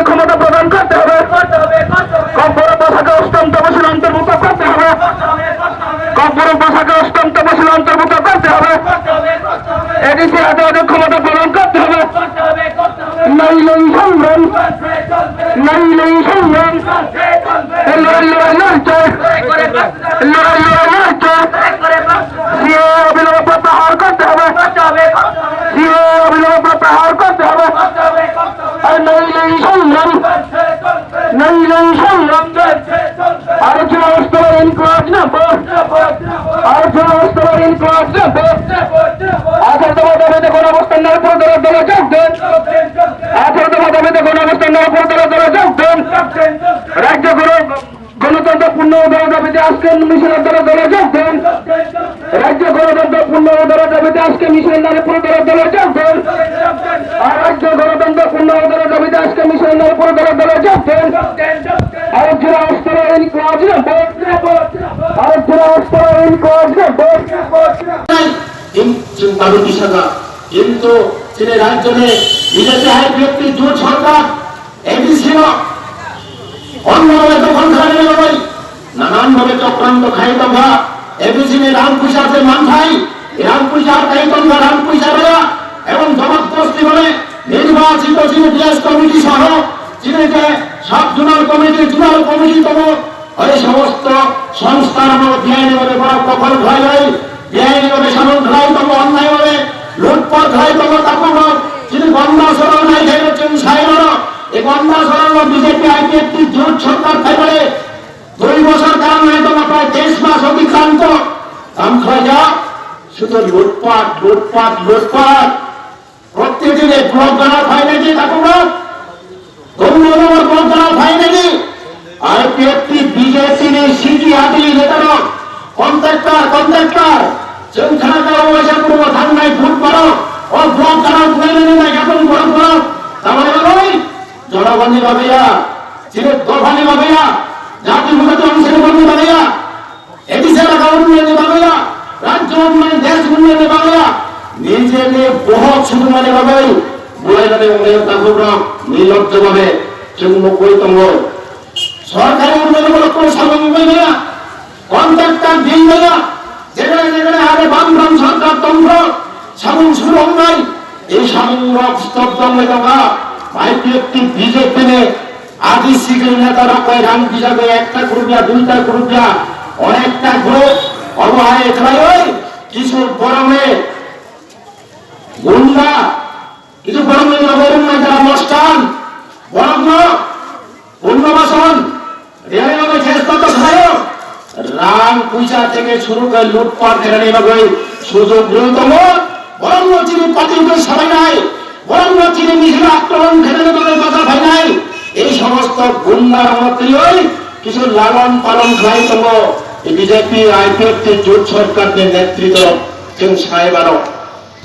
ক্ষমতা প্রদান করতে হবে, কম্পর ভাষাকে অষ্টম তপশিল অন্তর্ভুক্ত করতে হবে, কম্পর ভাষাকে অষ্টম তপশিল অন্তর্ভুক্ত করতে হবে, এডিসি হাতে ওদের ক্ষমতা প্রদান করতে হবে। নইলেই সংগ্রাম, নইলেই সংগ্রাম, লড়াই লড়াই লড়ছে, লড়াই লড়াই লড়ছে। সিএ অবিলম্বে প্রত্যাহার করতে হবে, সিএ অবিলম্বে প্রত্যাহার করতে হবে। আর নইলেই সংগ্রাম, নইলেই সংগ্রাম। আলোচনা স্তরের ইনকোয়াজ না আলোচনা স্তরের ইনকোয়াজ না আঠারোতম দাবিতে কোন অবস্থান না পুরো দলের দলে যোগ দেন, আঠারোতম দাবিতে কোন অবস্থান না পুরো দলের দলে যোগ দেন। রাজ্য গণতন্ত্র পূর্ণ উদার দাবিতে আজকে মিশনের দলে দলে যোগ দেন, রাজ্য গণতন্ত্র পূর্ণ উদার দাবিতে আজকে মিশনের নামে পুরো দলের দলে যোগ দেন। আর রাজ্য গণতন্ত্র পূর্ণ উদার দাবিতে আজকে মিশনের নামে পুরো দলের দলে যোগ দেন। আলোচনা স্তরের ইনকোয়াজ না আলোচনা স্তরের ইনকোয়াজ না চিন্তাবতী সাজা কিন্তু তিনি রাজ্যে বিজেপি হাই ব্যক্তি জোট সরকার এটি ছিল অন্যভাবে দখল খাওয়া নেই নানানভাবে চক্রান্ত খাই তোমরা এবিসিনে রাম পুষাতে মান খাই রাম পুষার খাই তোমরা রাম পুষারা এবং জবাবদস্তি বলে নির্বাচিত সিনিয়র কমিটি সহ চিনিতে সব জোনাল কমিটি তম ওই সমস্ত সংস্থার বেআইনিভাবে দখল হয় নাই বেআইনিভাবে সামন ধরাই তম অন্যায়ভাবে লুটপাট হয় তম তারপর যিনি গন্ডা সরল নাই খাইছেন সাহেবর এই গন্ডা সরল বিজেপি আইপিএফটি জোট সরকার থাকবে 2 বছর কারণ নাই তোমার প্রায় 23 মাস অতিক্রান্ত কাম খাওয়া যা শুধু লুটপাট লুটপাট লুটপাট প্রত্যেকদিনে ব্লক জানা হয় নাকি তারপর ধন্যবাদ ব্লক জানা হয় নাকি আইপিএফটি বিজেপি সিটি আদি নেতারা কন্ট্রাক্টর যেখানে পয়সা পূর্ব ধান নাই ভোট করো ও ব্লক জানা তুলে নেই এখন ভোট করো তাহলে ভাই জনগণই ভাবিয়া চিরে দফানি ভাবিয়া জাতি মুখে অংশের বন্ধু ভাবিয়া এটি সেরা উন্নয়নে ভাবিয়া রাজ্য উন্নয়ন দেশ উন্নয়নে ভাবিয়া নিজে নিয়ে বহুত শুধু মানে ভাবে বলে যাবে নির্লজ্জ ভাবে চুম্বকতম সরকারি উন্নয়নমূলক কোনো সামগ্রী না কন্ট্রাক্টর দিন না যেখানে যেখানে আগে বাম সরকার তন্ত্র সামন শুরু নাই এই সামগ্রক স্তব্ধ হয়ে যাওয়া আইপিএফটি বিজেপি আদি শিখের নেতারা কয় রাম হিসাবে একটা গ্রুপিয়া 2টা গ্রুপিয়া অনেকটা গ্রুপ অবহায় খেলায় ওই কিছু গরমে গুন্ডা কিছু গরমে নগরম না যারা মস্তান বরগ্ন পুণ্যবাসন রেলভাবে শেষ কত খায় রাম পূজা থেকে শুরু করে লুটপাট এখানে এভাবে সুযোগ বৃহত্তম বরগ্ন চিনি পাতিকে সবাই নাই বরগ্ন চিনি নিজের আক্রমণ খেলে কথা ভাই নাই এই সমস্ত গুন্ডার মধ্যে কিছু লালন পালন খাই তম বিজেপি আইপিএফটি জোট সরকারদের নেতৃত্ব সাহেবারও